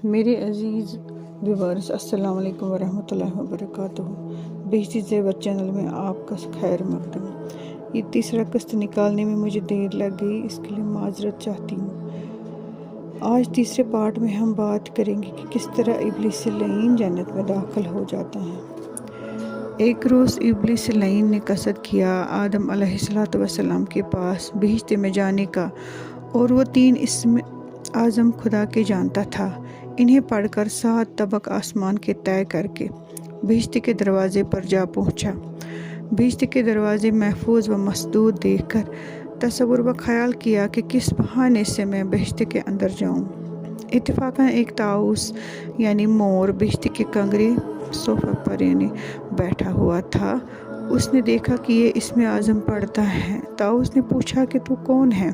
میرے عزیز ویورز السلام علیکم ورحمۃ اللہ وبرکاتہ۔ بہشتی زیور چینل میں آپ کا خیر مقدم۔ یہ تیسرا قسط نکالنے میں مجھے دیر لگ گئی، اس کے لیے معذرت چاہتی ہوں۔ آج تیسرے پارٹ میں ہم بات کریں گے کہ کس طرح ابلیس لعین جنت میں داخل ہو جاتا ہے۔ ایک روز ابلیس لعین نے قصد کیا آدم علیہ السلام کے پاس بہشت میں جانے کا، اور وہ 3 اسم اعظم خدا کے جانتا تھا۔ انہیں پڑھ کر 7 طبق آسمان کے طے کر کے بہشت کے دروازے پر جا پہنچا۔ بہشت کے دروازے محفوظ و مسدود دیکھ کر تصور و خیال کیا کہ کس بہانے سے میں بہشت کے اندر جاؤں۔ اتفاقاً ایک طاؤس یعنی مور بہشت کے کنگرے صوفہ پر بیٹھا ہوا تھا۔ اس نے دیکھا کہ یہ اسم اعظم پڑھتا ہے۔ طاؤس نے پوچھا کہ تو کون ہے؟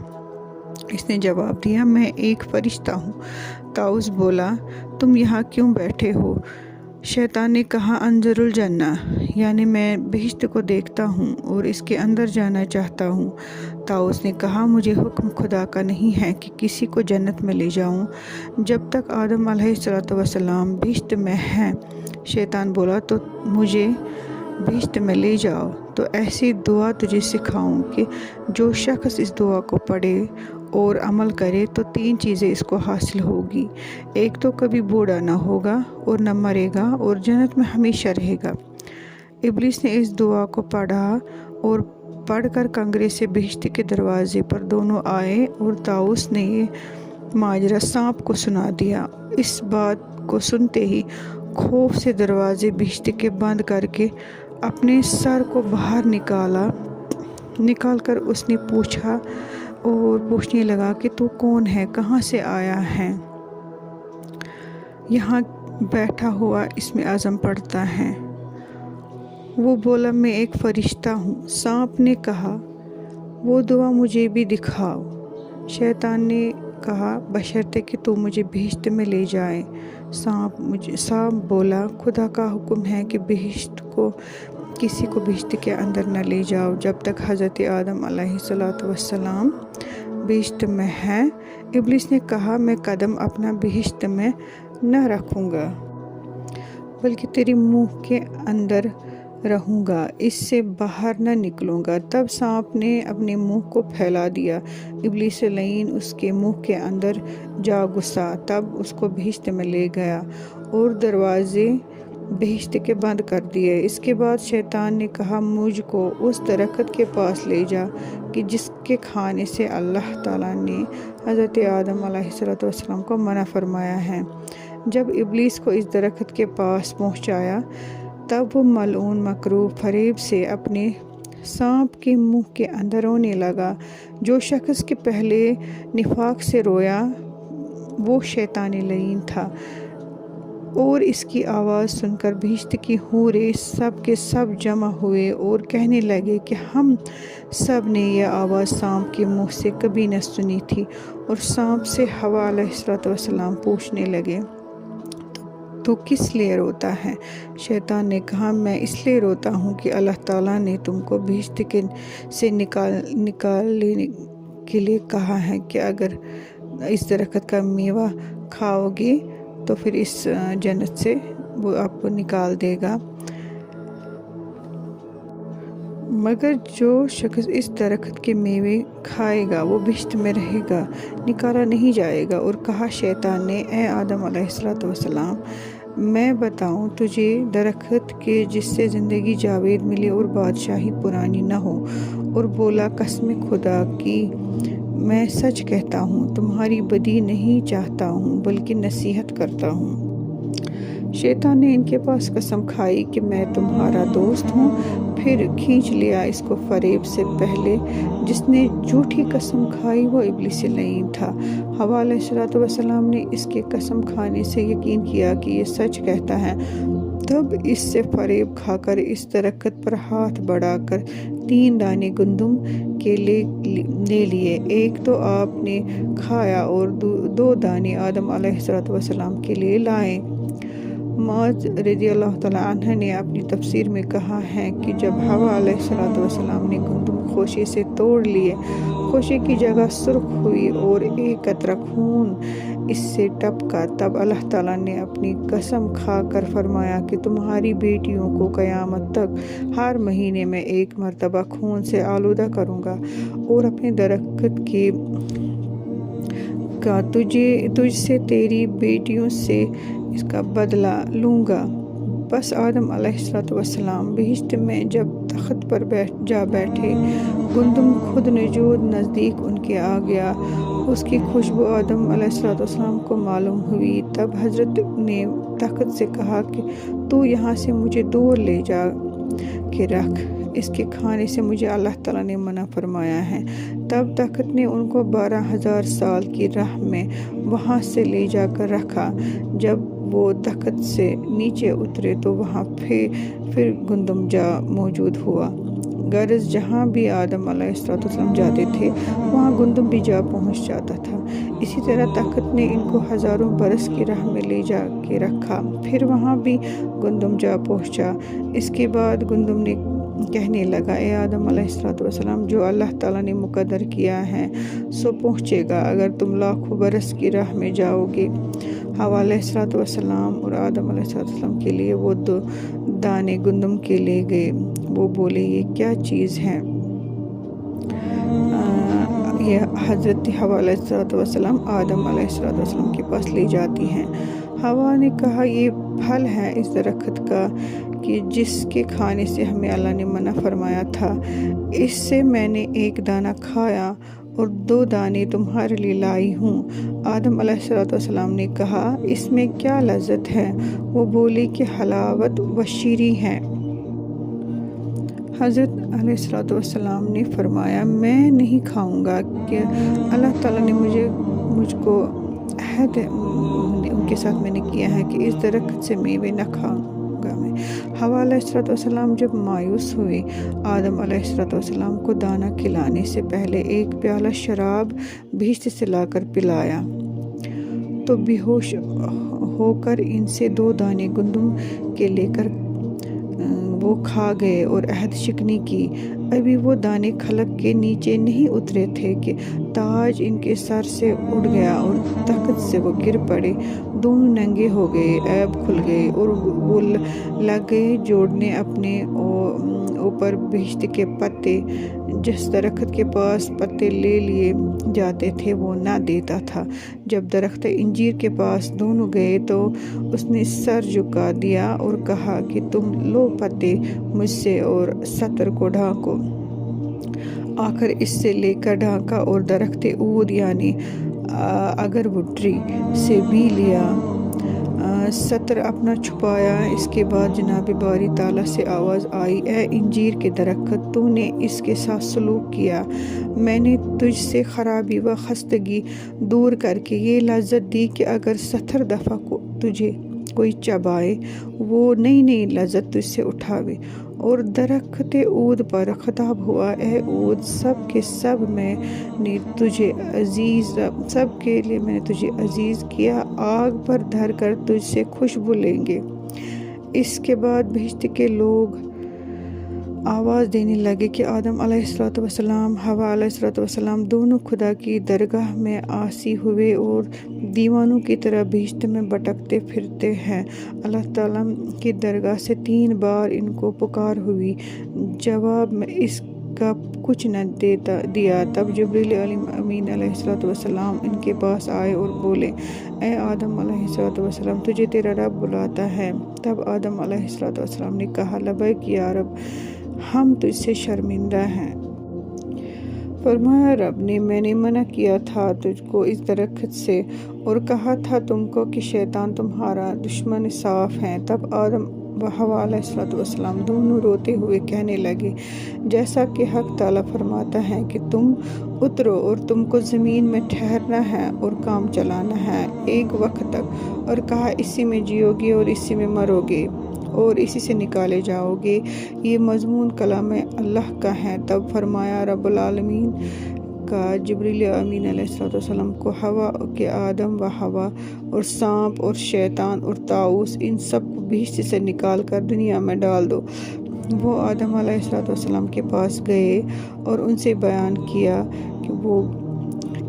اس نے جواب دیا، میں ایک فرشتہ ہوں۔ طاؤس بولا، تم یہاں کیوں بیٹھے ہو؟ شیطان نے کہا، انظر الجنہ، یعنی میں بہشت کو دیکھتا ہوں اور اس کے اندر جانا چاہتا ہوں۔ طاؤس نے کہا، مجھے حکم خدا کا نہیں ہے کہ کسی کو جنت میں لے جاؤں جب تک آدم علیہ السلام بہشت میں ہے۔ شیطان بولا، تو مجھے بہشت میں لے جاؤ تو ایسی دعا تجھے سکھاؤں کہ جو شخص اس دعا کو پڑھے اور عمل کرے تو 3 چیزیں اس کو حاصل ہوگی۔ ایک تو کبھی بوڑھا نہ ہوگا اور نہ مرے گا اور جنت میں ہمیشہ رہے گا۔ ابلیس نے اس دعا کو پڑھا اور پڑھ کر کنگرے سے بہشت کے دروازے پر دونوں آئے، اور طاؤس نے یہ ماجرا سانپ کو سنا دیا۔ اس بات کو سنتے ہی خوف سے دروازے بہشت کے بند کر کے اپنے سر کو باہر نکال کر اس نے پوچھنے لگا کہ تو کون ہے، کہاں سے آیا ہے، یہاں بیٹھا ہوا اسم اعظم پڑھتا ہے؟ وہ بولا، میں ایک فرشتہ ہوں۔ سانپ نے کہا، وہ دعا مجھے بھی دکھاؤ۔ شیطان نے کہا، بشرطے کہ تو مجھے بہشت میں لے جائے۔ سانپ بولا، خدا کا حکم ہے کہ کسی کو بہشت کے اندر نہ لے جاؤ جب تک حضرت آدم علیہ السلام بہشت میں ہے۔ ابلیس نے کہا، میں قدم اپنا بہشت میں نہ رکھوں گا بلکہ تیرے منہ کے اندر رہوں گا، اس سے باہر نہ نکلوں گا۔ تب سانپ نے اپنے منہ کو پھیلا دیا، ابلیس لعین اس کے منہ کے اندر جا گھسا۔ تب اس کو بہشت میں لے گیا اور دروازے بہشت کے بند کر دیے۔ اس کے بعد شیطان نے کہا، مجھ کو اس درخت کے پاس لے جا کہ جس کے کھانے سے اللہ تعالیٰ نے حضرت آدم علیہ السلام کو منع فرمایا ہے۔ جب ابلیس کو اس درخت کے پاس پہنچایا تب وہ ملعون مکروہ فریب سے اپنے سانپ کے منہ کے اندر رونے لگا۔ جو شخص کے پہلے نفاق سے رویا وہ شیطان لعین تھا، اور اس کی آواز سن کر بہشت کی حوریں سب کے سب جمع ہوئے اور کہنے لگے کہ ہم سب نے یہ آواز سانپ کے منہ سے کبھی نہ سنی تھی۔ اور سانپ سے حوا علیہ السلام پوچھنے لگے، تو کس لیے روتا ہے؟ شیطان نے کہا، میں اس لیے روتا ہوں کہ اللہ تعالیٰ نے تم کو بہشت سے نکالنے کے لیے کہا ہے کہ اگر اس درخت کا میوہ کھاؤ گے تو پھر اس جنت سے وہ آپ کو نکال دے گا، مگر جو شخص اس درخت کے میوے کھائے گا وہ بہشت میں رہے گا، نکالا نہیں جائے گا۔ اور کہا شیطان نے، اے آدم علیہ السلام، میں بتاؤں تجھے درخت کے جس سے زندگی جاوید ملے اور بادشاہی پرانی نہ ہو؟ اور بولا، قسم خدا کی میں سچ کہتا ہوں، تمہاری بدی نہیں چاہتا ہوں بلکہ نصیحت کرتا ہوں۔ شیطان نے ان کے پاس قسم کھائی کہ میں تمہارا دوست ہوں، پھر کھینچ لیا اس کو فریب سے۔ پہلے جس نے جھوٹی قسم کھائی وہ ابلیس لعین تھا۔ حوا علیہ السلام نے اس کے قسم کھانے سے یقین کیا کہ یہ سچ کہتا ہے، تب اس سے فریب کھا کر اس درخت پر ہاتھ بڑھا کر 3 دانے گندم کے لے لیے۔ ایک تو آپ نے کھایا اور 2 دانے آدم علیہ السلام کے لیے لائے۔ معاذ رضی اللہ تعالیٰ عنہ نے اپنی تفسیر میں کہا ہے کہ جب حوا علیہ السلام نے گندم خوشے سے توڑ لیے، خوشے کی جگہ سرخ ہوئی اور ایک قطرہ خون اس سے ٹپکا۔ تب اللہ تعالیٰ نے اپنی قسم کھا کر فرمایا کہ تمہاری بیٹیوں کو قیامت تک ہر مہینے میں 1 مرتبہ خون سے آلودہ کروں گا اور اپنے درخت کا تجھ سے تیری بیٹیوں سے اس کا بدلہ لوں گا۔ بس آدم علیہ السلام بہشت میں جب تخت پر جا بیٹھے، گندم خود نجود نزدیک ان کے آ گیا۔ اس کی خوشبو آدم علیہ السلام کو معلوم ہوئی۔ تب حضرت نے تخت سے کہا کہ تو یہاں سے مجھے دور لے جا کے رکھ، اس کے کھانے سے مجھے اللہ تعالیٰ نے منع فرمایا ہے۔ تب تخت نے ان کو 12,000 سال کی راہ میں وہاں سے لے جا کر رکھا۔ جب وہ تخت سے نیچے اترے تو وہاں پھر گندم جا موجود ہوا۔ غرض جہاں بھی آدم علیہ السلام جاتے تھے وہاں گندم بھی جا پہنچ جاتا تھا۔ اسی طرح تخت نے ان کو ہزاروں برس کی راہ میں لے جا کے رکھا، پھر وہاں بھی گندم جا پہنچا۔ اس کے بعد گندم نے کہنے لگا، اے آدم علیہ السلام، جو اللہ تعالیٰ نے مقدر کیا ہے سو پہنچے گا اگر تم لاکھوں برس کی راہ میں جاؤ گے۔ حوا علیہ السلام اور آدم علیہ السلام کے لیے وہ 2 دانے گندم کے لے گئے۔ وہ بولے، یہ کیا چیز ہے؟ یہ حضرت حوا علیہ السلام آدم علیہ السلام کے پاس لے جاتی ہیں۔ حوا نے کہا، یہ پھل ہے اس درخت کا کہ جس کے کھانے سے ہمیں اللہ نے منع فرمایا تھا، اس سے میں نے 1 دانہ کھایا اور 2 دانے تمہارے لیے لائی ہوں۔ آدم علیہ السلام نے کہا، اس میں کیا لذت ہے؟ وہ بولے کہ حلاوت و شیریں ہے۔ حضرت علیہ السلام نے فرمایا، میں نہیں کھاؤں گا کہ اللہ تعالیٰ نے مجھ کو عہد ان کے ساتھ میں نے کیا ہے کہ اس درخت سے میوے نہ کھاؤں گا میں۔ حوا علیہ السلام جب مایوس ہوئے، آدم علیہ السلام کو دانہ کھلانے سے پہلے 1 پیالہ شراب بہشت سے لا کر پلایا تو بے ہوش ہو کر ان سے 2 دانے گندم کے لے کر وہ کھا گئے اور عہد شکنی کی۔ ابھی وہ دانے خلق کے نیچے نہیں اترے تھے کہ تاج ان کے سر سے اڑ گیا اور تخت سے وہ گر پڑے۔ دونوں ننگے ہو گئے، عیب کھل گئے اور وہ لگ گئے جوڑنے اپنے اوپر بہشت کے پتے۔ جس درخت کے پاس پتے لے لیے جاتے تھے وہ نہ دیتا تھا۔ جب درخت انجیر کے پاس دونوں گئے تو اس نے سر جھکا دیا اور کہا کہ تم لو پتے مجھ سے اور ستر کو ڈھانکو۔ آخر اس سے لے کر ڈھانکا اور درخت عود یعنی اگروڈ ٹری سے بھی لیا، ستر اپنا چھپایا۔ اس کے بعد جناب باری تعالیٰ سے آواز آئی، اے انجیر کے درخت، تو نے اس کے ساتھ سلوک کیا۔ میں نے تجھ سے خرابی و خستگی دور کر کے یہ لذت دی کہ اگر 70 دفعہ تجھے کوئی چبائے وہ نئی لذت تجھ سے اٹھاوے۔ اور درخت عود پر خطاب ہوا، اے عود، سب کے میں نے تجھے عزیز کیا، آگ پر دھر کر تجھ سے خوشبو لیں گے۔ اس کے بعد بہشت کے لوگ آواز دینے لگے کہ آدم علیہ السلام، حوا علیہ السلام دونوں خدا کی درگاہ میں عاصی ہوئے اور دیوانوں کی طرح بہشت میں بھٹکتے پھرتے ہیں۔ اللہ تعالیٰ کی درگاہ سے 3 بار ان کو پکار ہوئی، جواب میں اس کا کچھ نہ دیا۔ تب جبریل امین علیہ السلام ان کے پاس آئے اور بولے، اے آدم علیہ السلام، تجھے تیرا رب بلاتا ہے۔ تب آدم علیہ السلام نے کہا، لبیک یا رب، ہم تجھ سے شرمندہ ہیں۔ فرمایا، رب نے، میں نے منع کیا تھا تجھ کو اس درخت سے اور کہا تھا تم کو کہ شیطان تمہارا دشمن صاف ہے۔ تب آدم و حوا علیہ السلام دونوں روتے ہوئے کہنے لگے، جیسا کہ حق تعالیٰ فرماتا ہے کہ تم اترو اور تم کو زمین میں ٹھہرنا ہے اور کام چلانا ہے 1 وقت تک، اور کہا اسی میں جیو گے اور اسی میں مرو گے اور اسی سے نکالے جاؤ گے۔ یہ مضمون کلام اللہ کا ہے۔ تب فرمایا رب العالمین کا جبریل امین علیہ السلام کو حوا کے آدم و حوا اور سانپ اور شیطان اور طاؤس ان سب کو بہشت سے نکال کر دنیا میں ڈال دو۔ وہ آدم علیہ السلام کے پاس گئے اور ان سے بیان کیا کہ وہ